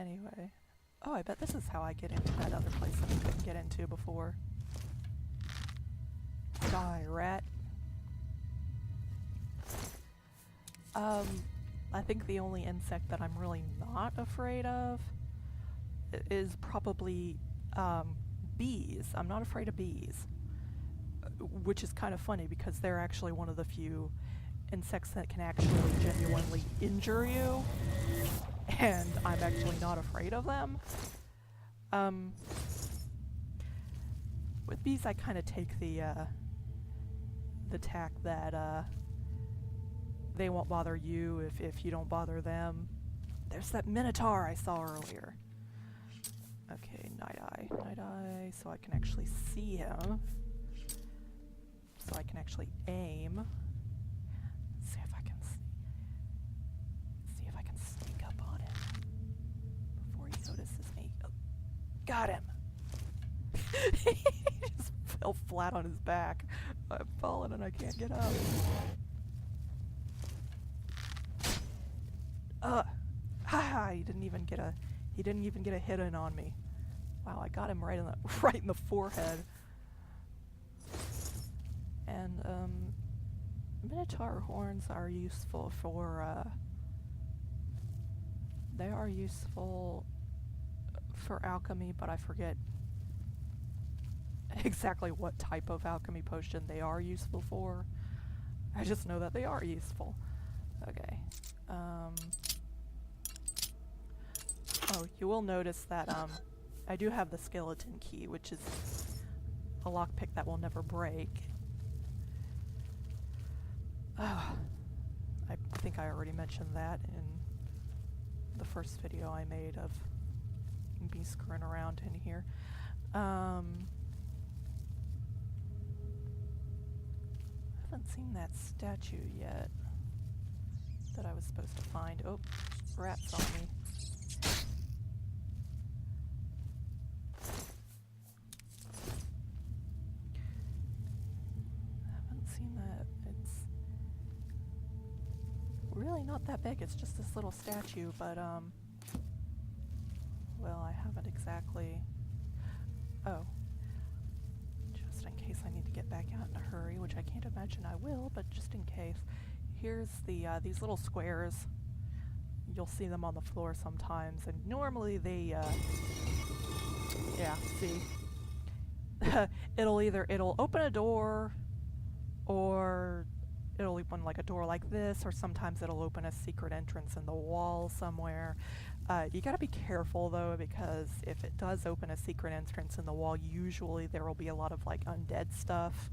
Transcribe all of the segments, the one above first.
Anyway. Oh, I bet this is how I get into that other place that I couldn't get into before. Die, rat. I think the only insect that I'm really not afraid of is probably bees. I'm not afraid of bees, which is kind of funny because they're actually one of the few insects that can actually genuinely injure you, and I'm actually not afraid of them. With bees, I kind of take the tack that they won't bother you if you don't bother them. There's that minotaur I saw earlier. Okay, night eye, so I can actually see him. So I can actually aim. Let's see if I can sneak up on him before he notices me. Oh, got him. He just fell flat on his back. I've fallen and I can't get up. Ha! He didn't even get a hit in on me. Wow, I got him right in the forehead. And minotaur horns are useful for they are useful for alchemy, but I forget exactly what type of alchemy potion they are useful for. I just know that they are useful. Okay. Oh, you will notice that I do have the skeleton key, which is a lockpick that will never break. I think I already mentioned that in the first video I made of me screwing around in here. I haven't seen that statue yet that I was supposed to find. Oh, rats on me. Really not that big, it's just this little statue, but well, I haven't exactly... Oh. Just in case I need to get back out in a hurry, which I can't imagine I will, but just in case. Here's the, these little squares. You'll see them on the floor sometimes, and normally they, yeah, see? It'll open a door, or it'll open like a door like this, or sometimes it'll open a secret entrance in the wall somewhere. You gotta be careful though, because if it does open a secret entrance in the wall, usually there will be a lot of like undead stuff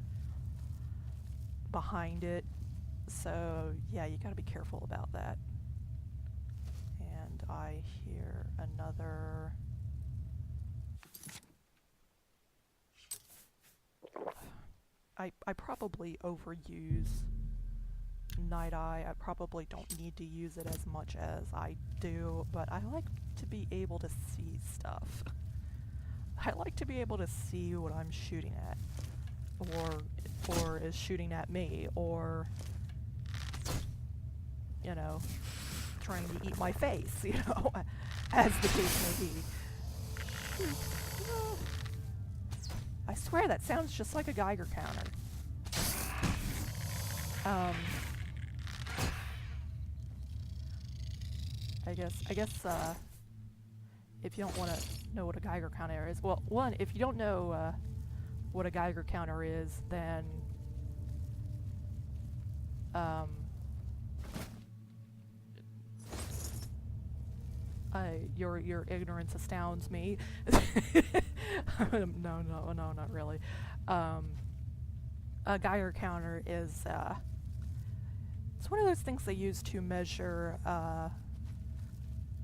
behind it. So yeah, you gotta be careful about that. And I hear another... I probably overuse Night Eye. I probably don't need to use it as much as I do, but I like to be able to see stuff. I like to be able to see what I'm shooting at, or is shooting at me, or, you know, trying to eat my face, you know, as the case may be. I swear that sounds just like a Geiger counter. I guess if you don't want to know what a Geiger counter is, well, one, if you don't know what a Geiger counter is, then your ignorance astounds me. No, not really. A Geiger counter is it's one of those things they use to measure.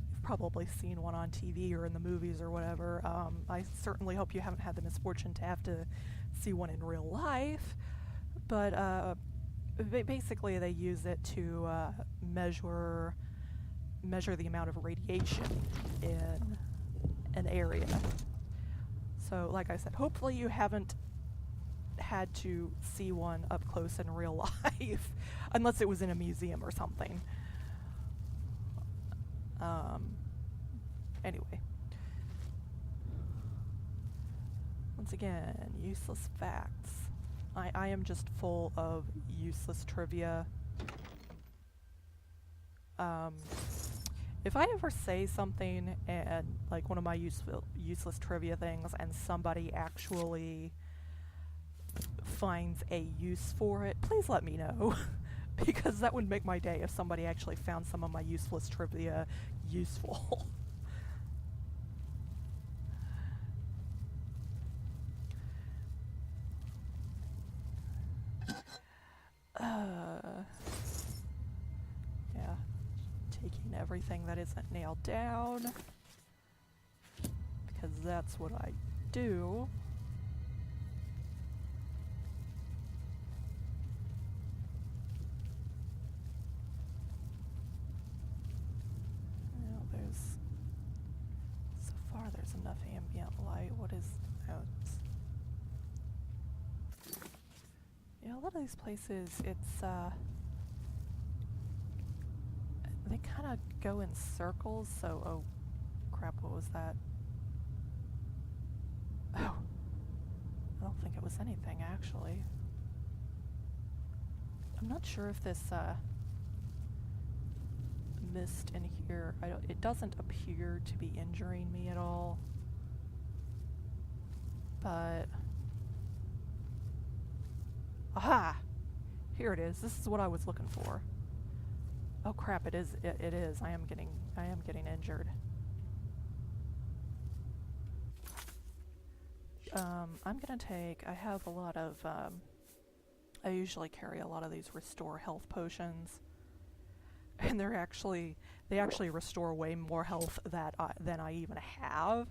You've probably seen one on TV or in the movies or whatever. I certainly hope you haven't had the misfortune to have to see one in real life, but basically they use it to measure the amount of radiation in an area. So, like I said, hopefully you haven't had to see one up close in real life, unless it was in a museum or something. Anyway. Once again, useless facts. I am just full of useless trivia. If I ever say something and, like, one of my useless trivia things and somebody actually finds a use for it, please let me know. Because that would make my day if somebody actually found some of my useless trivia useful. Yeah, taking everything that isn't nailed down, because that's what I do. Now so far there's enough ambient light. What is out? Yeah, a lot of these places, it's, they kind of go in circles, so, oh, crap, what was that? Oh, I don't think it was anything, actually. I'm not sure if this, mist in here, it doesn't appear to be injuring me at all, but... Aha! Here it is. This is what I was looking for. Oh crap, it is. It is. I am getting injured. I'm gonna take, I have a lot of, I usually carry a lot of these restore health potions. And they actually restore way more health than I even have.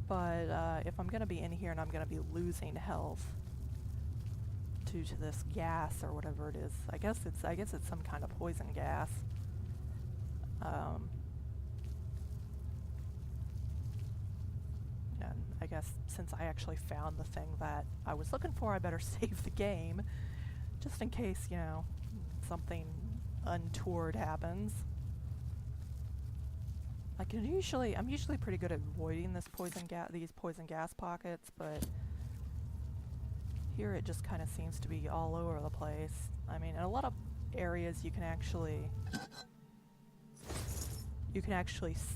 But if I'm gonna be in here and I'm gonna be losing health due to this gas or whatever it is, I guess it's some kind of poison gas. And I guess since I actually found the thing that I was looking for, I better save the game, just in case, you know, something untoward happens. I'm usually pretty good at avoiding these poison gas pockets, but here it just kind of seems to be all over the place. I mean, in a lot of areas you can actually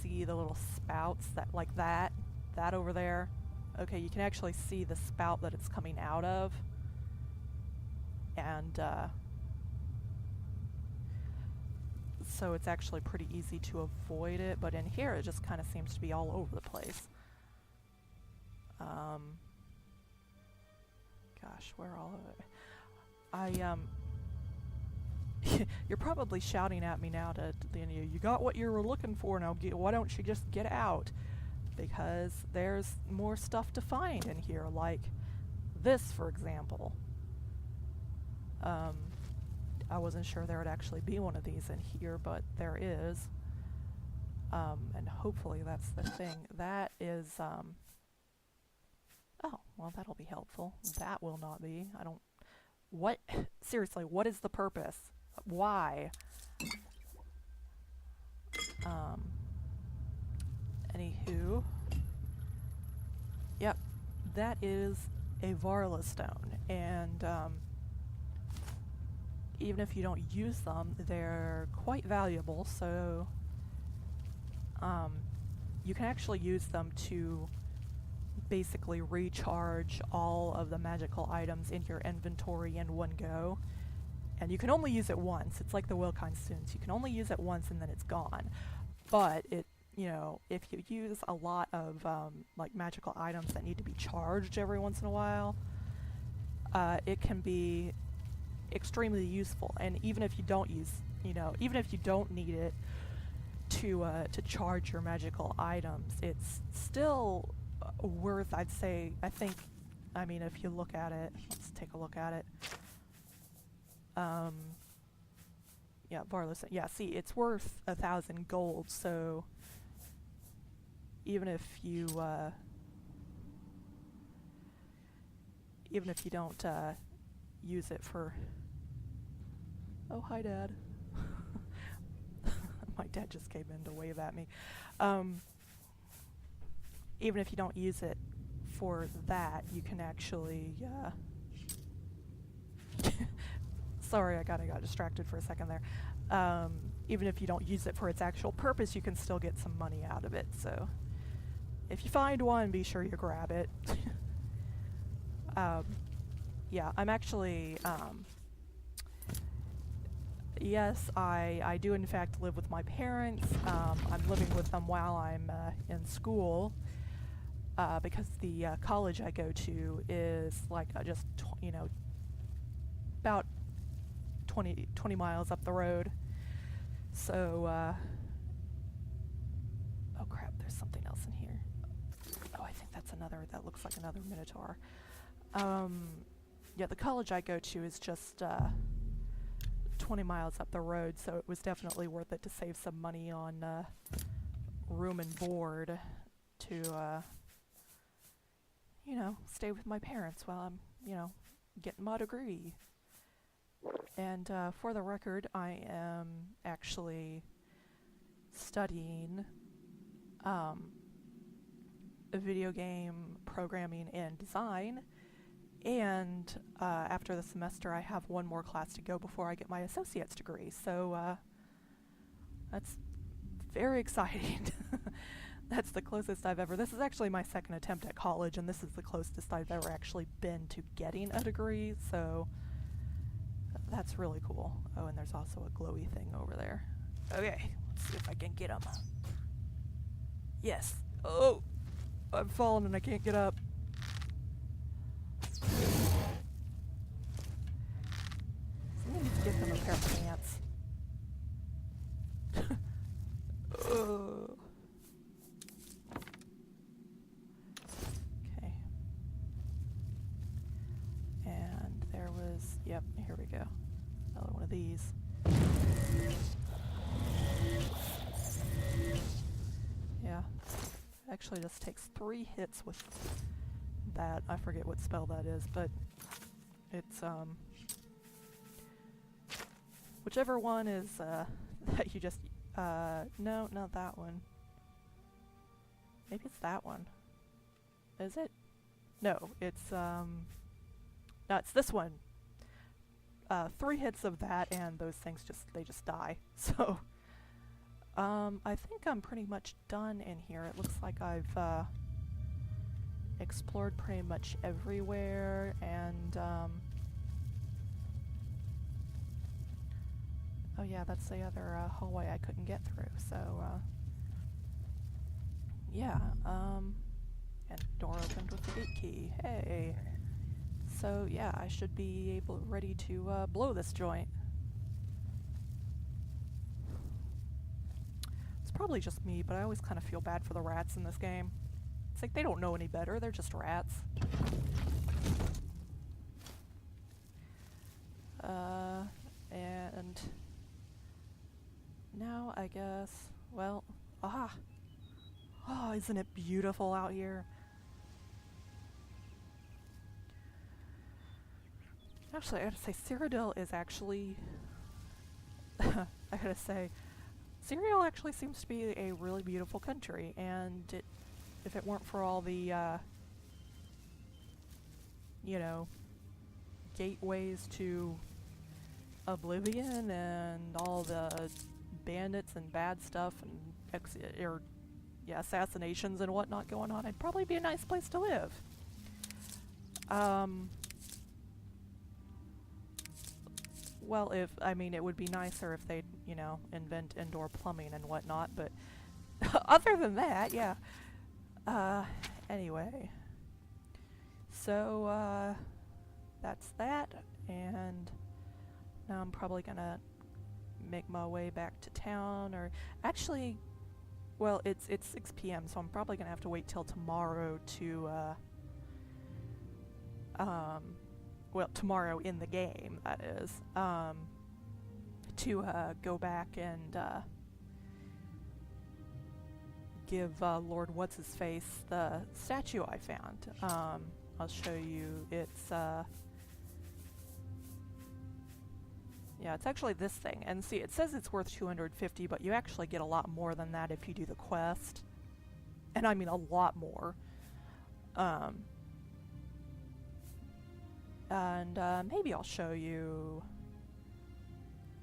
see the little spouts that over there. Okay, you can actually see the spout that it's coming out of, and so it's actually pretty easy to avoid it, but in here it just kind of seems to be all over the place. Gosh, where all of it? You're probably shouting at me now you got what you were looking for, now why don't you just get out? Because there's more stuff to find in here, like this, for example. I wasn't sure there would actually be one of these in here, but there is. And hopefully that's the thing. That is, oh, well, that'll be helpful. That will not be. What? Seriously, what is the purpose? Why? Anywho. Yep, that is a Varla stone, and, even if you don't use them, they're quite valuable, so you can actually use them to basically recharge all of the magical items in your inventory in one go. And you can only use it once. It's like the Wilkind Stones. You can only use it once and then it's gone. But if you use a lot of like magical items that need to be charged every once in a while, it can be extremely useful. And even if you don't even if you don't need it to charge your magical items, it's still worth, I think, I mean, if you look at it, let's take a look at it. Yeah, Varlos, yeah, see, it's worth 1,000 gold, so even if you don't use it for... Oh, hi, Dad. My dad just came in to wave at me. Even if you don't use it for that, you can actually, sorry, I got distracted for a second there. Even if you don't use it for its actual purpose, you can still get some money out of it. So if you find one, be sure you grab it. Yeah, I'm actually, yes, I do in fact live with my parents. I'm living with them while I'm in school, because the college I go to is like just, about 20 miles up the road. So, oh crap, there's something else in here. Oh, I think that looks like another Minotaur. Yeah, the college I go to is just 20 miles up the road, so it was definitely worth it to save some money on room and board to, stay with my parents while I'm, getting my degree. And for the record, I am actually studying video game programming and design. And after the semester, I have one more class to go before I get my associate's degree. So that's very exciting. That's the closest I've ever... This is actually my second attempt at college, and this is the closest I've ever actually been to getting a degree. So that's really cool. Oh, and there's also a glowy thing over there. Okay, let's see if I can get him. Yes. Oh, I'm falling and I can't get up. Somebody needs to give him a pair of pants. Okay. And there was, yep, here we go. Another one of these. Yeah. Actually just takes 3 hits with that. I forget what spell that is, but it's whichever one is that you just no, not that one. Maybe it's that one. Is it? No, it's no, it's this one. 3 hits of that and those things they just die. So I think I'm pretty much done in here. It looks like I've explored pretty much everywhere, and oh yeah, that's the other hallway I couldn't get through. So yeah, and door opened with the gate key. Hey. So yeah, I should be ready to blow this joint. It's probably just me, but I always kind of feel bad for the rats in this game. It's like they don't know any better, they're just rats. And now I guess, well, oh, isn't it beautiful out here? Actually, I gotta say, Cyrodiil is actually, I gotta say, Cyrodiil actually seems to be a really beautiful country, and if it weren't for all the, gateways to Oblivion and all the bandits and bad stuff and assassinations and whatnot going on, it'd probably be a nice place to live. Well, it would be nicer if they'd, invent indoor plumbing and whatnot, but other than that, yeah. Anyway. So, that's that, and now I'm probably gonna make my way back to town, or actually, well, it's 6 p.m., so I'm probably gonna have to wait till tomorrow to, well, tomorrow in the game, that is, to go back and give Lord What's-His-Face the statue I found. I'll show you. It's, Yeah, it's actually this thing. And see, it says it's worth 250, but you actually get a lot more than that if you do the quest. And I mean a lot more. And maybe I'll show you...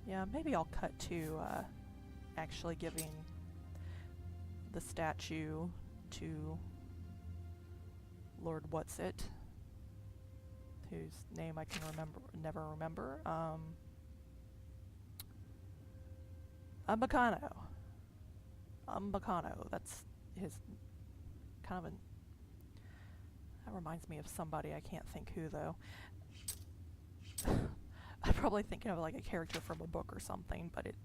Yeah, maybe I'll cut to actually giving the statue to Lord What's-It, whose name I can never remember. Umbacano. That's his kind of an... That reminds me of somebody. I can't think who, though. I'm probably thinking of like a character from a book or something, but it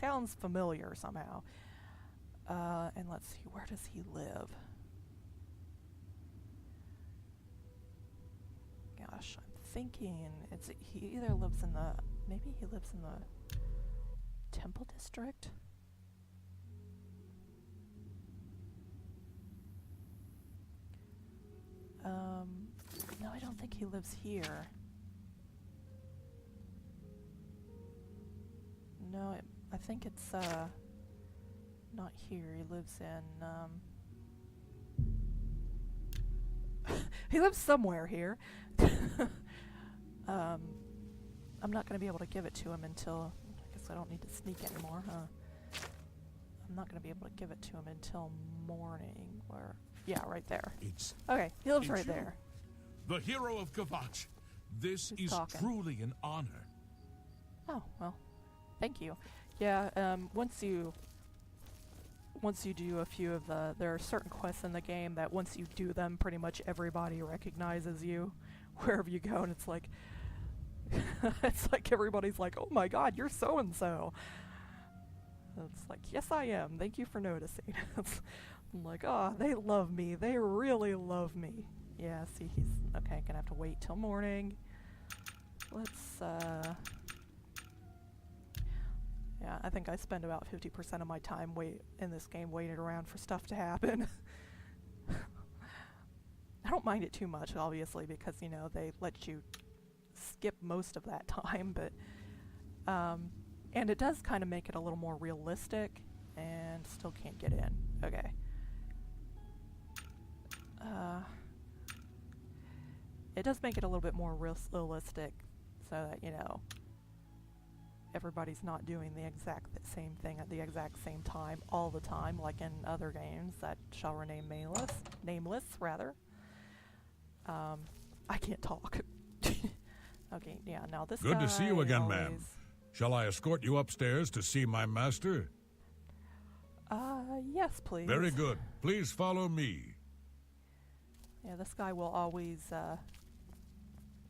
sounds familiar somehow. And let's see, where does he live? Gosh, I'm thinking he either lives in the... Maybe he lives in the Temple District? No, I don't think he lives here. No, I think it's, not here. He lives in, he lives somewhere here. I'm not going to be able to give it to him until... I guess I don't need to sneak anymore, huh? I'm not going to be able to give it to him until morning, where... Yeah, right there. Okay, he lives right there. The hero of Kvatch. This Who's is talking? truly an honor. Oh, well, thank you. Yeah, once you do a few of there are certain quests in the game that once you do them, pretty much everybody recognizes you wherever you go, and it's like, it's like everybody's like, oh my god, you're so-and-so. It's like, yes I am, thank you for noticing. I'm like, oh, they love me, they really love me. Yeah, see, he's, okay, gonna have to wait till morning. Let's, yeah, I think I spend about 50% of my time in this game waiting around for stuff to happen. I don't mind it too much, obviously, because, you know, they let you skip most of that time, but, and it does kind of make it a little more realistic, and still can't get in. Okay. It does make it a little bit more realistic, so that, you know, everybody's not doing the exact same thing at the exact same time all the time, like in other games that shall remain nameless, rather. I can't talk. Okay, yeah, now this Good to see you again, always... ma'am. Shall I escort you upstairs to see my master? Yes, please. Very good. Please follow me. Yeah, this guy will always,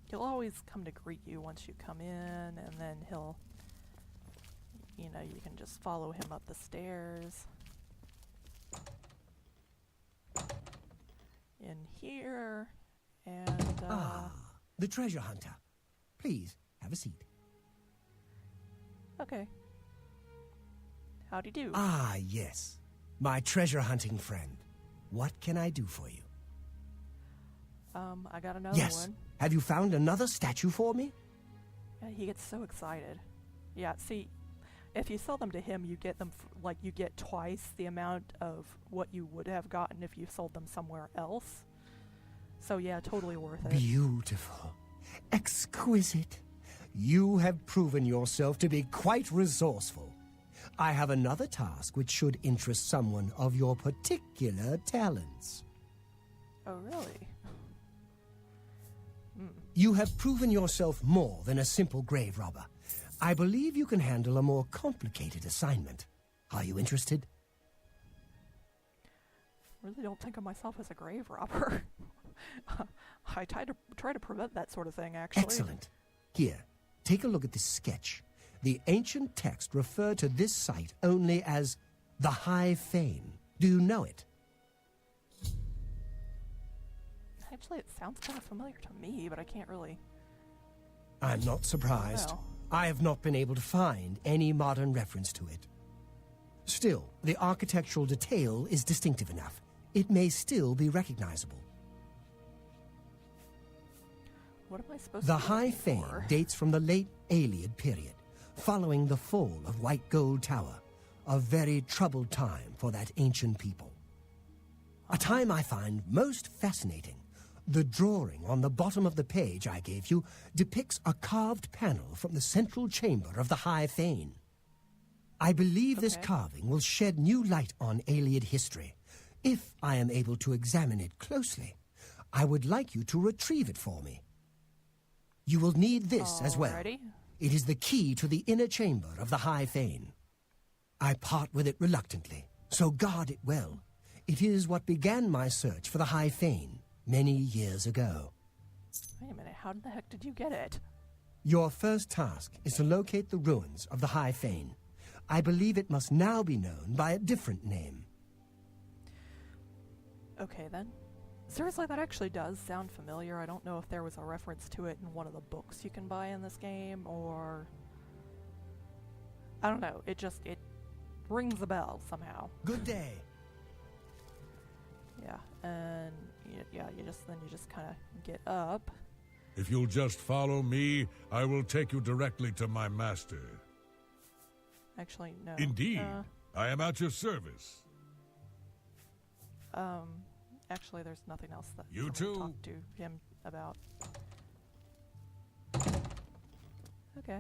he'll always come to greet you once you come in, and then he'll, you know, you can just follow him up the stairs. In here, and, the treasure hunter. Please, have a seat. Okay. Howdy do. Ah, yes. My treasure hunting friend. What can I do for you? I got another Yes. one. Have you found another statue for me? Yeah, he gets so excited. Yeah, see, if you sell them to him, you get them, like, you get twice the amount of what you would have gotten if you sold them somewhere else. So yeah, totally worth it. Beautiful. Exquisite. You have proven yourself to be quite resourceful. I have another task which should interest someone of your particular talents. Oh, really? You have proven yourself more than a simple grave robber. I believe you can handle a more complicated assignment. Are you interested? Really don't think of myself as a grave robber. I try to prevent that sort of thing, actually. Excellent. Here, take a look at this sketch. The ancient text referred to this site only as the High Fane. Do you know it? Actually, it sounds kind of familiar to me, but I can't really... I'm not surprised. No. I have not been able to find any modern reference to it. Still, the architectural detail is distinctive enough. It may still be recognizable. What am I supposed The to be High looking Fane for? dates from the late Ayleid period. following the fall of White Gold Tower, a very troubled time for that ancient people. A time I find most fascinating. The drawing on the bottom of the page I gave you depicts a carved panel from the central chamber of the High Fane. I believe this carving will shed new light on Ayleid history. If I am able to examine it closely, I would like you to retrieve it for me. You will need this as well. It is the key to the inner chamber of the High Fane. I part with it reluctantly, so guard it well. It is what began my search for the High Fane many years ago. Wait a minute, how the heck did you get it? Your first task is to locate the ruins of the High Fane. I believe it must now be known by a different name. Okay then. Seriously, that actually does sound familiar. I don't know if there was a reference to it in one of the books you can buy in this game, or... I don't know, it rings a bell somehow. Good day. Yeah, and you just kind of get up. If you'll just follow me, I will take you directly to my master. Actually, no. Indeed, I am at your service. Actually, there's nothing else that You I too. want to talk to him about. Okay.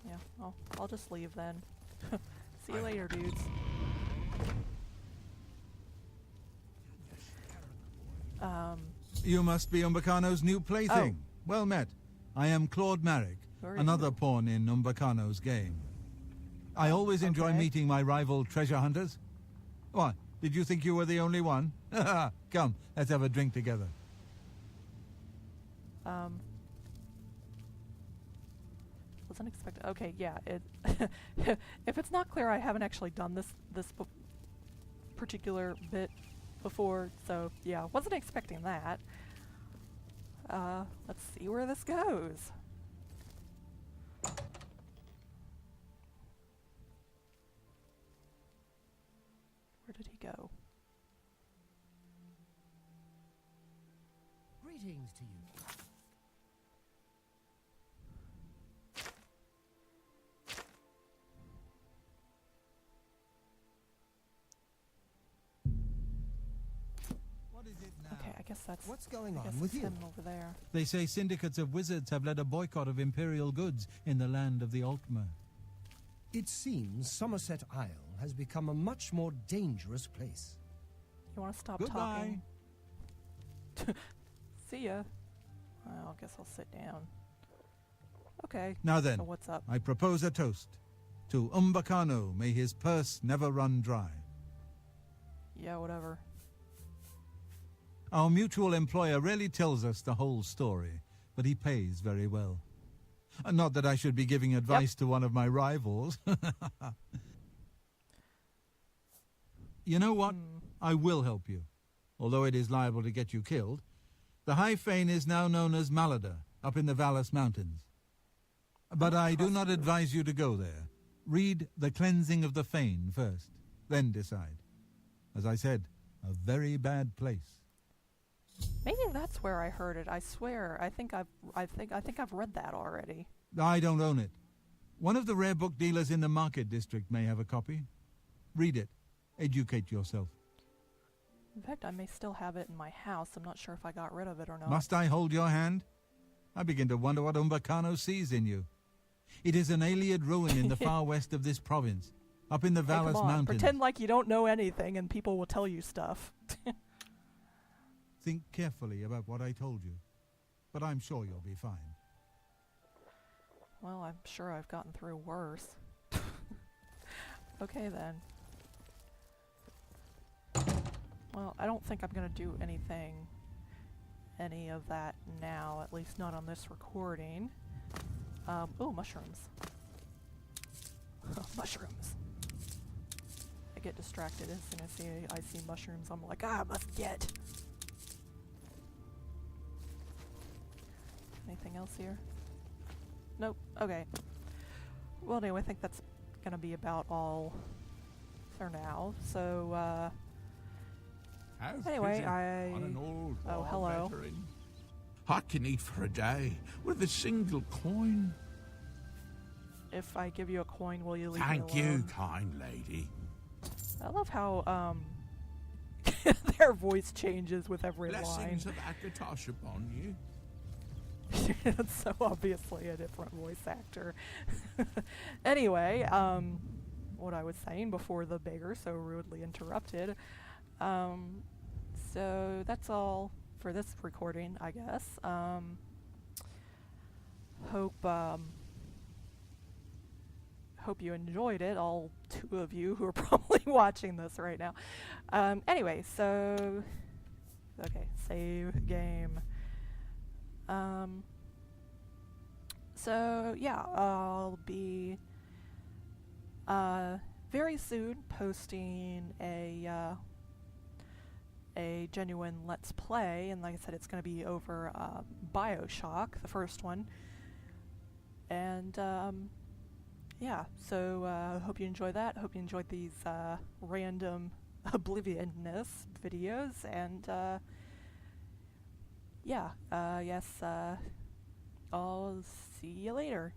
Yeah, I'll just leave then. See you later, dudes. You must be Umbacano's new plaything. Well met. I am Claude Marek, another pawn in Umbacano's game. I always enjoy meeting my rival treasure hunters. What, did you think you were the only one? Come, let's have a drink together. Wasn't expecting. Okay, yeah. If it's not clear, I haven't actually done this particular bit before, so yeah, wasn't expecting that. Let's see where this goes. Where did he go? Greetings to you. Okay, I guess that's What's going I guess on with it's you? him over there. They say syndicates of wizards have led a boycott of imperial goods in the land of the Altmer. It seems Somerset Isle has become a much more dangerous place. You want to stop Goodbye. talking? See ya. Well, I guess I'll sit down. Okay. Now then, So what's up? I propose a toast. To Umbacano, may his purse never run dry. Yeah, whatever. Our mutual employer rarely tells us the whole story, but he pays very well. Not that I should be giving advice to one of my rivals. You know what? I will help you, although it is liable to get you killed. The High Fane is now known as Malada, up in the Vallis Mountains. But I do not advise you to go there. Read The Cleansing of the Fane first, then decide. As I said, a very bad place. Maybe that's where I heard it. I swear. I think I've read that already. I don't own it. One of the rare book dealers in the market district may have a copy. Read it. Educate yourself. In fact, I may still have it in my house. I'm not sure if I got rid of it or not. Must I hold your hand? I begin to wonder what Umbacano sees in you. It is an Ayleid ruin in the far west of this province, up in the Hey, Vallis come on. Mountains. Pretend like you don't know anything and people will tell you stuff. Think carefully about what I told you, but I'm sure you'll be fine. Well, I'm sure I've gotten through worse. Okay, then. Well, I don't think I'm going to do any of that now, at least not on this recording. Oh, mushrooms. Mushrooms. I get distracted as soon as I see mushrooms. I'm like, I must get. Anything else here? Nope. Okay. Well, anyway, I think that's gonna be about all for now. So, anyway, on an old oh, war hello. veteran. I can eat for a day with a single coin. if I give you a coin, will you leave me Thank you, alone? kind lady. I love how their voice changes with every Blessings of Akatosh upon you. line. It's so obviously a different voice actor. Anyway, what I was saying before the beggar so rudely interrupted. So that's all for this recording, I guess. Hope you enjoyed it, all two of you who are probably watching this right now. Anyway, so okay, save game. So yeah, I'll be very soon posting a genuine Let's Play, and like I said, it's going to be over BioShock, the first one. And yeah, so hope you enjoy that. Hope you enjoyed these random Oblivion-ness videos, and yeah, yes, I'll see you later.